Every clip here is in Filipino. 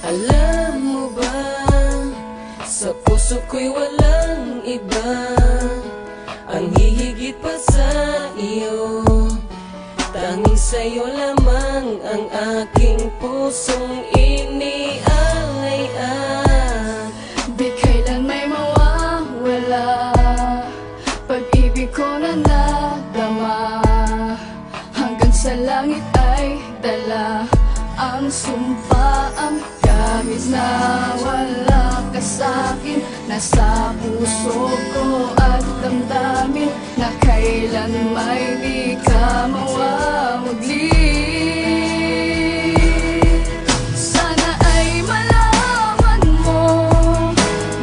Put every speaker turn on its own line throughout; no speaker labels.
Alam mo ba, sa puso ko'y walang iba ang hihigit pa sa iyo. Tanging sa'yo lamang ang aking pusong iniaalay-an.
Di kailan may mawawala, pag-ibig ko na nadama. Hanggang sa langit ay dala ang sumpaang kahit na wala ka sa'kin. Nasa puso ko at damdamin na kailan may di ka mawawagli. Sana ay malaman mo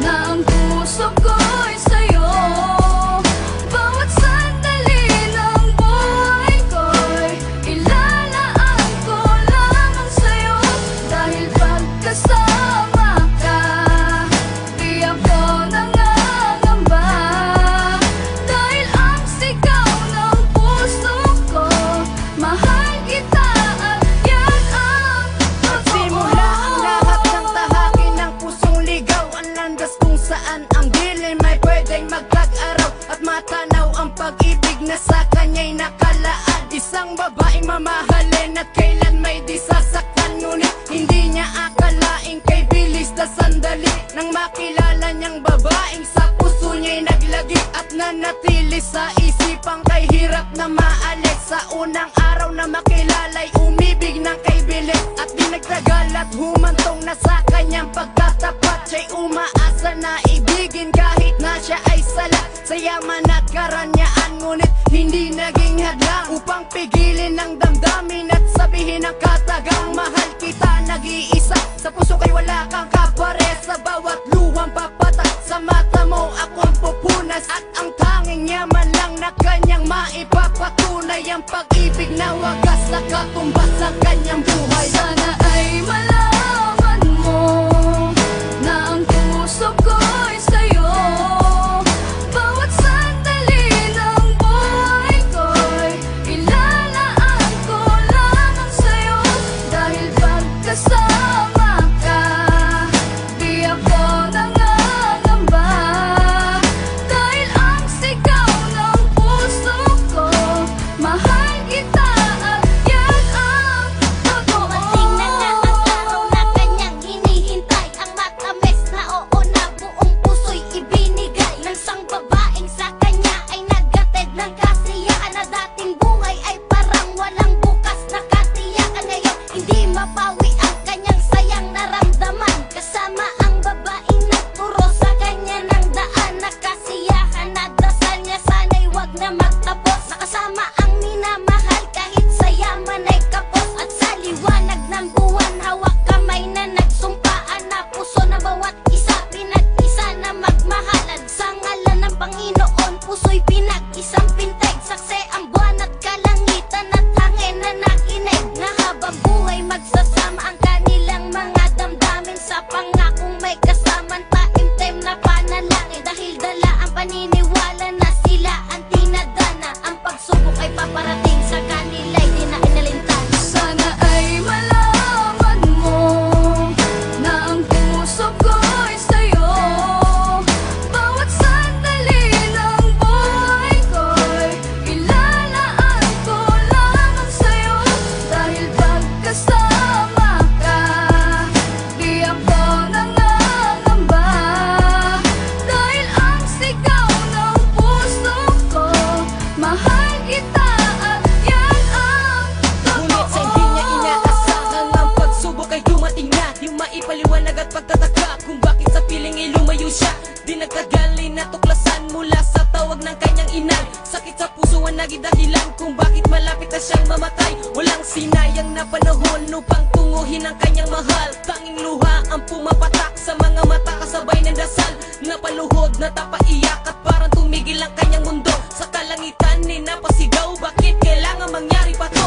na ang puso ko'y sa'yo. Bawat sandali ng buhay ko'y ilalaan ko lamang sa'yo. Dahil pagkasama ka, di ako nangangamba. Dahil ang sigaw ng puso ko, mahal kita at yan ang
Simula ang lahat ng tahakin ng pusong ligaw. Ang landas kung saan ang dilim ay pwedeng magtag-araw at matanaw ang pag-ibig na sa kanya'y nakalaan. Isang babaeng mamahalin at kailan may di sasaktan. Ngunit hindi niya akalaing kay bilis na sandali nang makilala niyang babaeng sa puso niya'y naglagi at nanatili sa isipang kay hirap na maalis. Sa unang araw na makilala'y umibig ng kay bilis at di nagtagal at humantong na sa kanyang pagtatapat. Siya'y umaasa na ibigin kahit na siya ay sala sa yaman at karanyaan. Ngunit hindi naging hadlang upang pigilin ang damdamin at sabihin ang katagang mahal kita nag-iisa. Sa puso kay wala kang kapare, sa bawat luhang papatak sa mata mo akong pupunas. At ang tanging yaman lang na kanyang maipapatunay ang pag-ibig na wagas na katumbas sa kanyang buhay.
Sana ay malaman mo na ang puso ko'y sa'yo. Bawat sandali ng buhay ko'y ilalaan ko lamang sa'yo. Dahil pagkasama ka, di ako nangangamba. Dahil ang sigaw ng puso ko, mahal kita at yan ang totoo.
Dumating na nga ang araw na kanyang hinihintay. Ang matamis na oo na buong puso'y ibinigay ng isang babaeng sa kanya ay naghatid ng kasiyahan na dating buhay ay parang walang bukas na katiyakan. Ngayon hindi mapawi ang kanyang sayang naramdaman kasama ang babaeng nagturo sa kanya ng daan na kasiyahan na dasal niya sana'y wag na magtapos. Nakasama ang minamahal kahit sa yaman ay kapos. At sa liwanag ng buwan hawak kamay na nagsumpaan na puso na bawat isa pinag-isa na magmahalan. Sa ngalan ng Panginoon puso'y pinag-isang pinteg. Saksi ang buwan at kalangitan at hangin na nakinig na habang buhay magsasama ang kanilang mga damdamin. Sa pangakong may kasamang taimtim na panalangin. Dahil dala ang paniniwala na sila ang tinadana. Ang pagsubok ay paparating sa kanila'y di na inalintana.
Sana ay malaman mo na ang puso ko'y sa'yo. Bawat sandali ng buhay ko'y ilalaan ko lamang sa'yo. Dahil pagkasama ka, di ako nangangamba. Dahil ang sigaw ng puso ko, mahal kita at yan ang
Ngunit sa
totoo.
hindi niya inaasahan ang pagsubok ay dumating na. Di maipaliwanag at pagtataka kung bakit sa piling ay lumayo siya. Di nagtagal ay natuklasan mula sa tawag ng kanyang inal. Sakit sa puso ang naging dahilan kung bakit malapit na siyang mamatay. Walang sinayang na panahon upang tunguhin ang kanyang mahal. Tanging luha ang pumapatak sa mga mata kasabay ng dasal. Napaluhod, natapaiyak at parang tumigil ang kanyang mundo. Sa kalangitan ni napasigaw, bakit kailangan mangyari pa to?